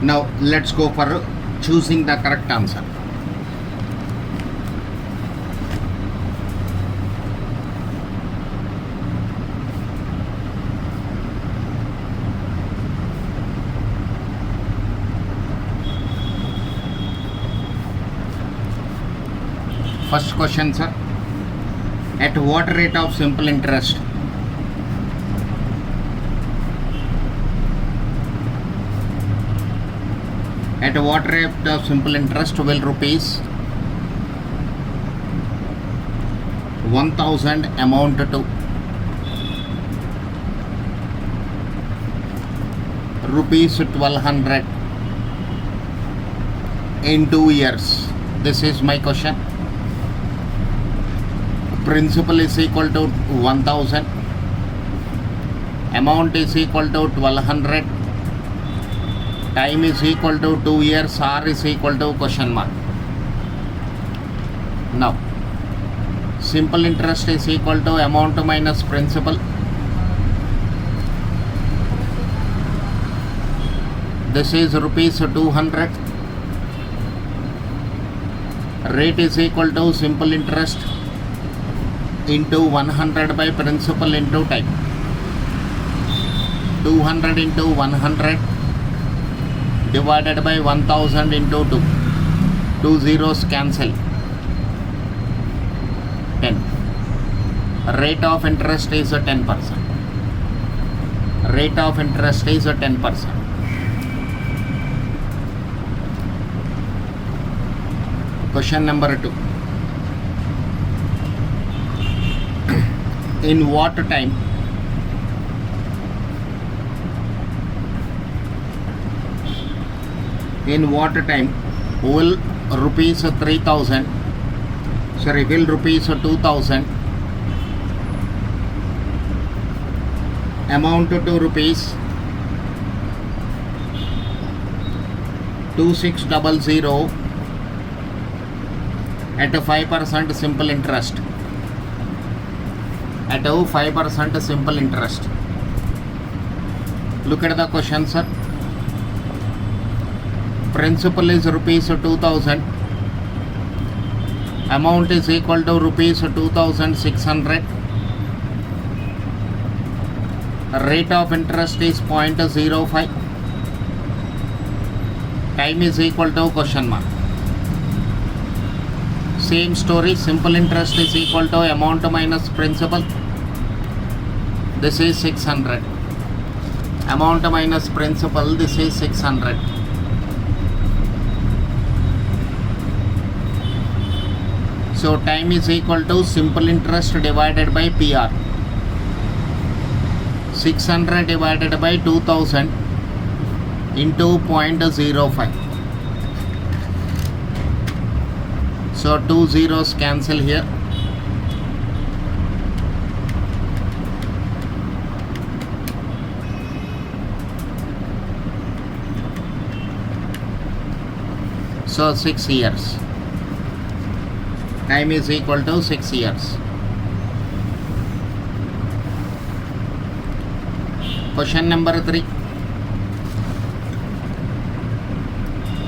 Now let's go for choosing the correct answer. First question, sir. At what rate of simple interest will rupees 1000 amount to rupees 1200 in 2 years? This is my question. Principal is equal to 1000, amount is equal to 1200, time is equal to 2 years, R is equal to question mark. Now simple interest is equal to amount minus principal. This is rupees 200. Rate is equal to simple interest into 100 by principal into time. 200 into 100 divided by 1000 into 2. 2 zeros cancel. 10. Rate of interest is 10%. Rate of interest is 10%. Question number 2. In what time will rupees 3000 will rupees 2000 amount to rupees 2600 at 5% simple interest? At 5% simple interest. Look at the question, sir. Principal is rupees 2000, amount is equal to rupees 2600, rate of interest is 0.05, time is equal to question mark. Same story, simple interest is equal to amount minus principal. This is 600. Amount minus principal, this is 600. So time is equal to simple interest divided by PR. 600 divided by 2000 into 0.05. So 2 zeros cancel here. So 6 years. Time is equal to 6 years. Question number 3.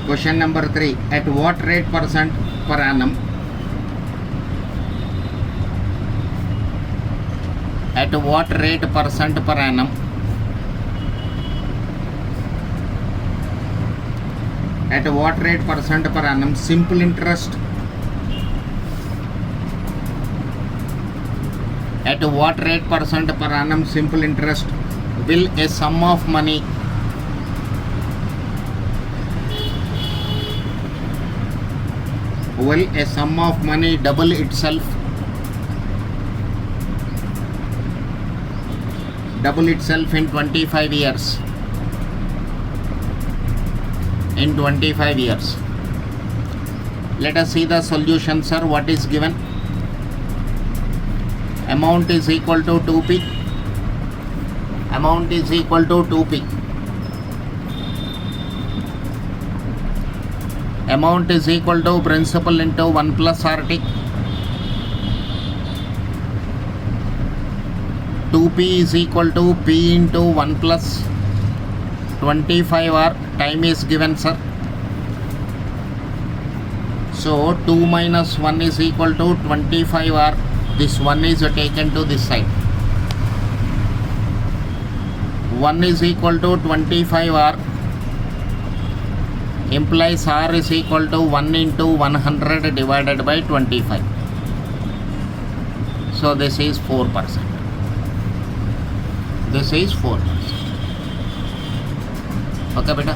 Question number 3. At what rate percent per annum? At what rate percent per annum? At what rate percent per annum simple interest? At what rate percent per annum simple interest will a sum of money double itself in 25 years? In 25 years. Let us see the solution, sir. What is given? Amount is equal to 2p. Amount is equal to 2p. Amount is equal to principal into 1 plus RT. 2p is equal to p into 1 plus 25 hour time is given, sir. So 2 minus 1 is equal to 25 hour. This 1 is taken to this side. 1 is equal to 25 hour implies R is equal to 1 into 100 divided by 25. So this is 4%. This is 4%. Okay, beta.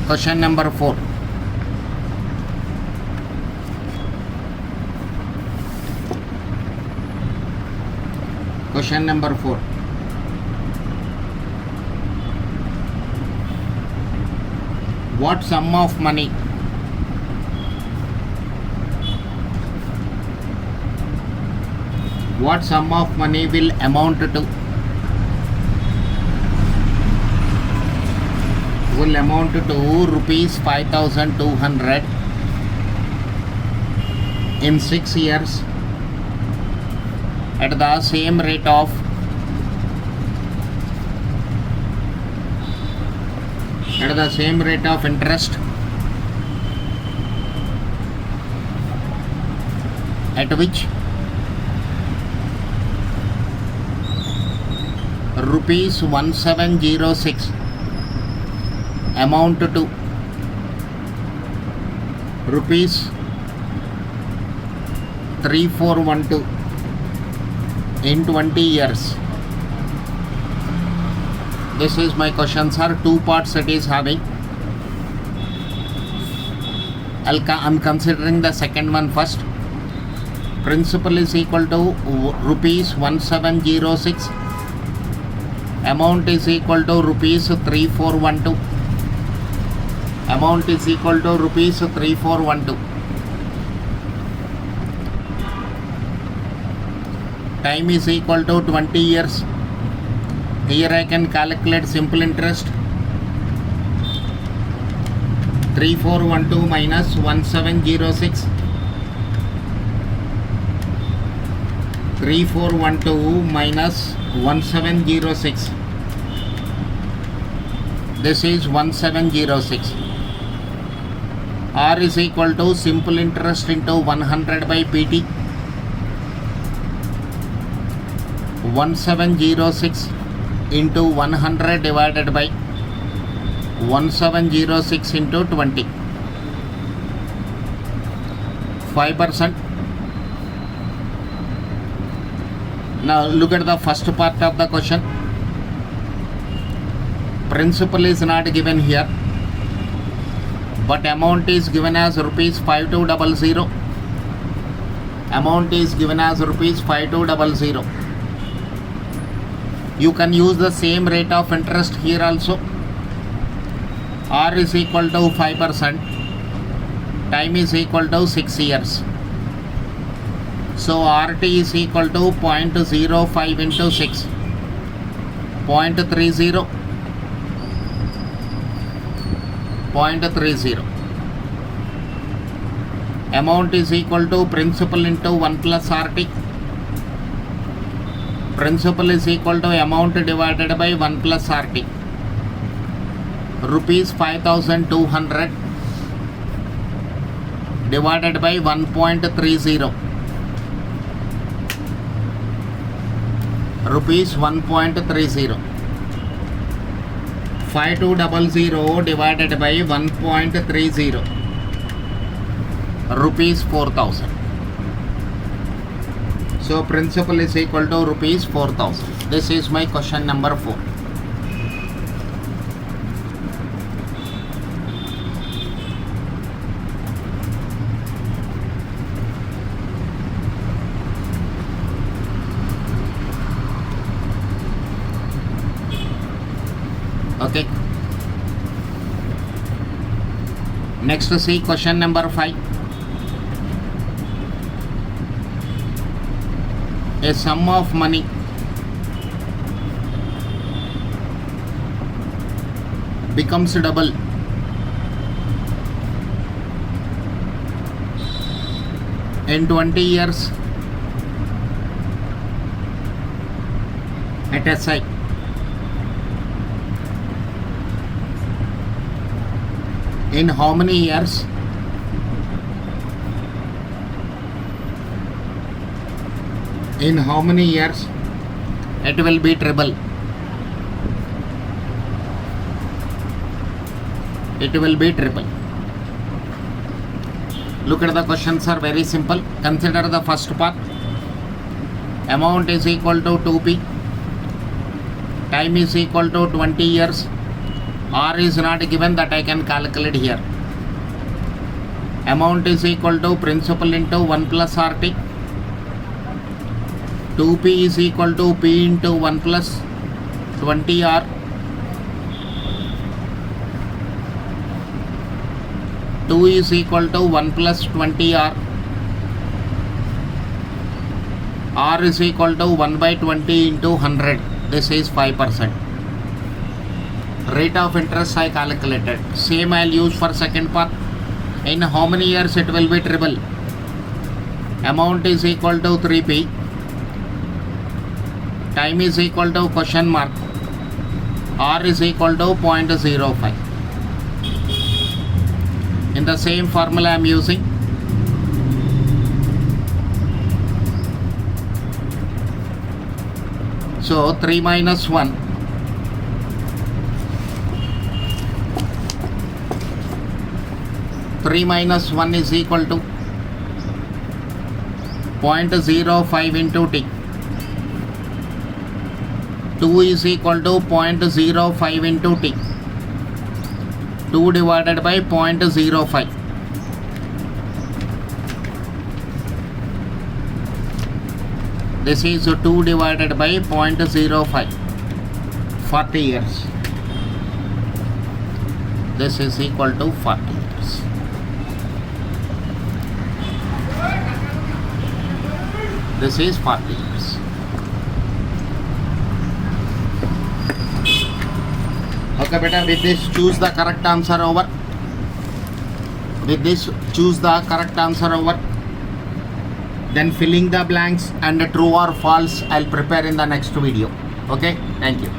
Question number 4. Question number 4. What sum of money will amount to rupees 5,200 in 6 years at the same rate of interest at which rupees 1706 amount to rupees 3412 in 20 years. This is my question, sir. 2 parts it is having. I'm considering the second one first. Principal is equal to rupees 1706. Amount is equal to rupees 3412. Amount is equal to rupees 3412. Time is equal to 20 years. Here I can calculate simple interest. 3412 minus 1706. 3412 minus 1706. This is 1706. R is equal to simple interest into 100 by PT. 1706 into 100 divided by 1706 into 20. 5%. Now look at the first part of the question. Principal is not given here, but amount is given as rupees 5200. Amount is given as rupees 5200. You can use the same rate of interest here also. R is equal to 5%. Time is equal to 6 years. So RT is equal to 0.05 into 6. 0.30. 0.30. Amount is equal to principal into 1 plus RT. Principal is equal to amount divided by 1 plus RT. Rupees 5,200 divided by 1.30. Rupees 1.30. 5200 divided by 1.30. Rupees 4,000. So principal is equal to rupees 4,000. This is my question number 4. Okay. Next see question number 5. A sum of money becomes double in 20 years at SI. In how many years it will be triple? It will be triple. Look at the questions are very simple. Consider the first part. Amount is equal to 2p. Time is equal to 20 years. R is not given, that I can calculate here. Amount is equal to principal into 1 plus RT. 2p is equal to p into 1 plus 20R. Two is equal to 1 plus 20R. R is equal to 1 by 20 into 100. This is 5%. Rate of interest I calculated. Same I'll use for second part. In how many years it will be triple? Amount is equal to 3p. Time is equal to question mark. R is equal to 0.05. In the same formula I am using. So 3 minus 1. 3 minus 1 is equal to 0.05 into t. 2 is equal to 0.05 into t. 2 divided by 0.05. This is 2 divided by 0.05. 40 years. This is equal to 40 years. This is 40 years. Okay, beta, with this choose the correct answer over. With this choose the correct answer over. Then filling the blanks and true or false I'll prepare in the next video. Okay, thank you.